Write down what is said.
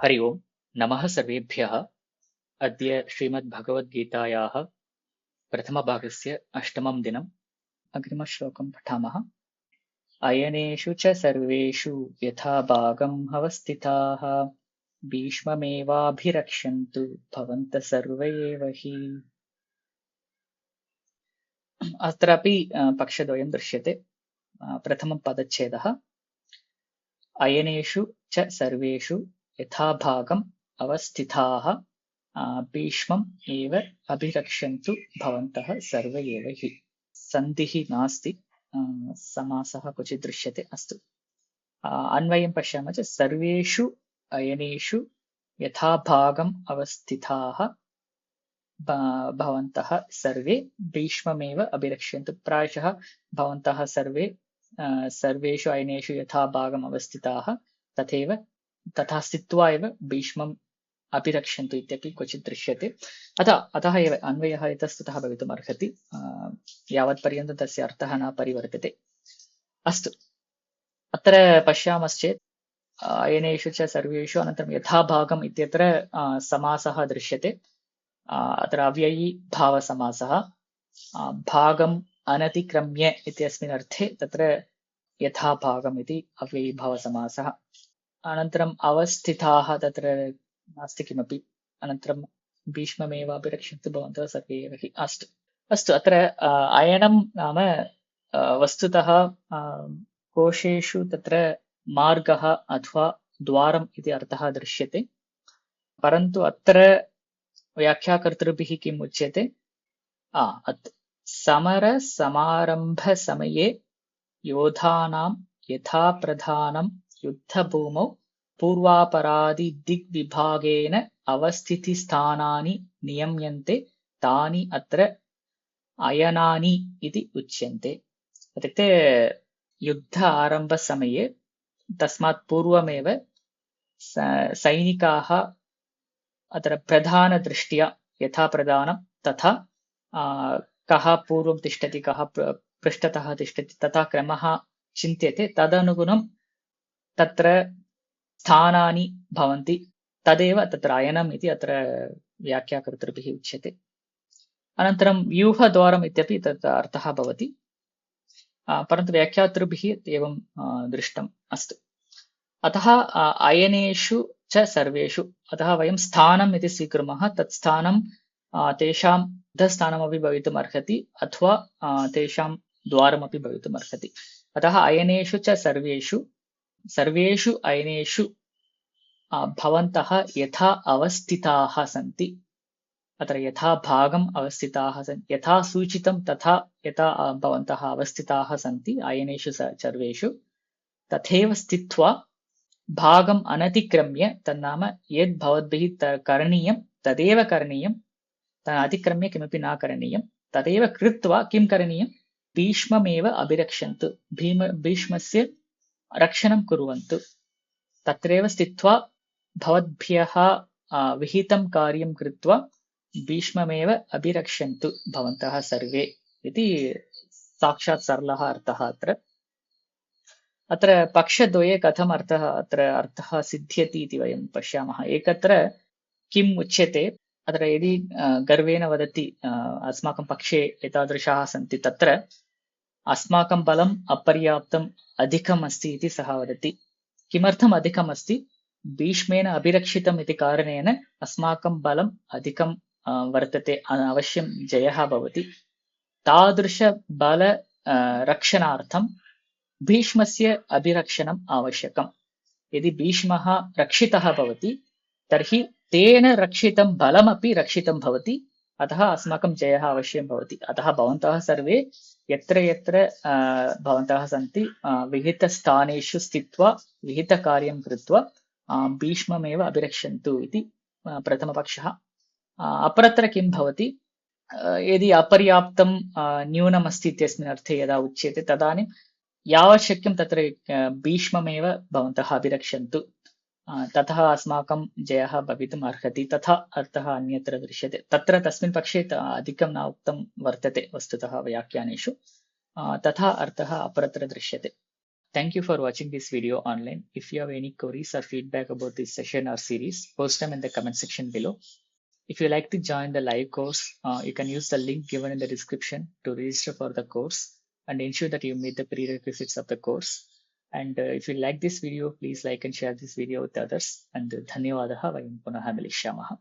हरि ओम् नमः सर्वेभ्यः। अद्य श्रीमद्भगवद्गीतायाः प्रथमभागस्य अष्टमं दिनम् अग्रिमश्लोकं पठामः। अयनेषु च सर्वेषु यथा भागम् अवस्थिताः भीष्ममेवाभिरक्ष्यन्तु भवन्तः सर्व एव हि। अत्रापि पक्षद्वयं दृश्यते। प्रथमं पदच्छेदः अयनेषु च सर्वेषु यथा भागम् अवस्थिताः भीष्मम् एव अभिरक्ष्यन्तु भवन्तः सर्व एव हि। सन्धिः नास्ति, समासः क्वचित् दृश्यते। अस्तु, अन्वयं पश्यामः चेत् सर्वेषु अयनेषु यथा भागम् अवस्थिताः भवन्तः सर्वे भीष्ममेव अभिरक्ष्यन्तु। प्रायशः भवन्तः सर्वे सर्वेषु अयनेषु यथा भागम् अवस्थिताः तथा स्थित्वा एव भीष्मम् अभिरक्ष्यन्तु इत्यपि क्वचित् दृश्यते। अतः एव अन्वयः इतस्ततः भवितुम् अर्हति, यावत्पर्यन्तं तस्य अर्थः न परिवर्तते। अस्तु, अत्र पश्यामश्चेत् अयनेषु च सर्वेषु अनन्तरं यथाभागम् इत्यत्र समासः दृश्यते। अत्र अव्ययी भावसमासः। भागम् अनतिक्रम्य इत्यस्मिन् अर्थे तत्र यथाभागम् इति अव्ययी भावसमासः। अनन्तरम् अवस्थिताः तत्र नास्ति किमपि। अनन्तरं भीष्ममेव अभिरक्ष्यन्तु भवन्तः सर्वे एव हि। अस्तु, अत्र अयनं नाम वस्तुतः कोशेषु तत्र मार्गः अथवा द्वारम् इति अर्थः दृश्यते। परन्तु अत्र व्याख्याकर्तृभिः किम् उच्यते? समरसमारम्भसमये योधानां यथा प्रधानं युद्धभूमौ पूर्वापरादिदिग्विभागेन अवस्थितिस्थानानि नियम्यन्ते तानि अत्र अयनानि इति उच्यन्ते। इत्युक्ते युद्ध आरम्भसमये तस्मात् पूर्वमेव सैनिकाः अत्र प्रधानदृष्ट्या यथा प्रधानं तथा कः पूर्वं तिष्ठति कः पृष्ठतः तिष्ठति तथा क्रमः चिन्त्यते। तदनुगुणं तत्र स्थानानि भवन्ति। तदेव तत्र अयनम् इति अत्र व्याख्याकर्तृभिः उच्यते। अनन्तरं व्यूहद्वारम् इत्यपि तत्र अर्थः भवति, परन्तु व्याख्यातृभिः एवं दृष्टम्। अस्तु, अतः अयनेषु च सर्वेषु, अतः वयं स्थानम् इति स्वीकुर्मः। तत् स्थानं तेषां युद्धस्थानमपि भवितुम् अर्हति अथवा तेषां द्वारमपि भवितुम् अर्हति। अतः अयनेषु च सर्वेषु अयनेषु भवन्तः यथा अवस्थिताः सन्ति। अत्र यथा भागम् अवस्थिताः सन्ति, यथा सूचितं तथा यथा भवन्तः अवस्थिताः सन्ति अयनेषु सर्वेषु, तथैव स्थित्वा भागम् अनतिक्रम्य, तन्नाम यद् भवद्भिः करणीयं तदेव करणीयं, अतिक्रम्य किमपि न करणीयं। तदेव कृत्वा किं करणीयं? भीष्ममेव अभिरक्षन्तु, भीष्मस्य रक्षणं कुर्वन्तु। तत्रैव स्थित्वा भवद्भ्यः विहितं कार्यं कृत्वा भीष्ममेव अभिरक्षन्तु भवन्तः सर्वे इति साक्षात् सरलः अर्थः। अत्र पक्षद्वये कथम् अर्थः सिद्ध्यति इति वयं पश्यामः। एकत्र किम् उच्यते? अत्र यदि गर्वेण वदति अस्माकं पक्षे एतादृशाः सन्ति, तत्र अस्माकं बलम् अपर्याप्तम् अधिकम् अस्ति इति सः वदति। किमर्थम् अधिकम् अस्ति? भीष्मेण अभिरक्षितम् इति कारणेन अस्माकं बलम् अधिकं वर्तते, अवश्यं जयः भवति। तादृशबल रक्षणार्थं भीष्मस्य अभिरक्षणम् आवश्यकम्। यदि भीष्मः रक्षितः भवति तर्हि तेन रक्षितं बलमपि रक्षितं भवति, अतः अस्माकं जयः अवश्यं भवति। अतः भवन्तः सर्वे यत्र यत्र भवन्तः सन्ति विहितस्थानेषु स्थित्वा विहितकार्यं कृत्वा भीष्ममेव अभिरक्षन्तु इति प्रथमपक्षः। अपरत्र किं भवति? यदि अपर्याप्तं न्यूनमस्ति इत्यस्मिन् अर्थे यदा उच्यते तदानीं यावत् शक्यं तत्र भीष्ममेव भवन्तः अभिरक्षन्तु, ततः अस्माकं जयः भवितुम् अर्हति। तथा अर्थः अन्यत्र दृश्यते। तत्र तस्मिन् पक्षे अधिकं न उक्तं वर्तते वस्तुतः व्याख्यानेषु, तथा अर्थः अपरत्र दृश्यते। Thank you for watching this video online. If you have any queries or feedback about this session or series, post them in the comment section below. If you like to join the live course, you can use the link given in the description to register for the course and ensure that you meet the prerequisites of the course. And if you like this video, please like and share this video with others. And dhanyawadaha vayam punaha milishyamah.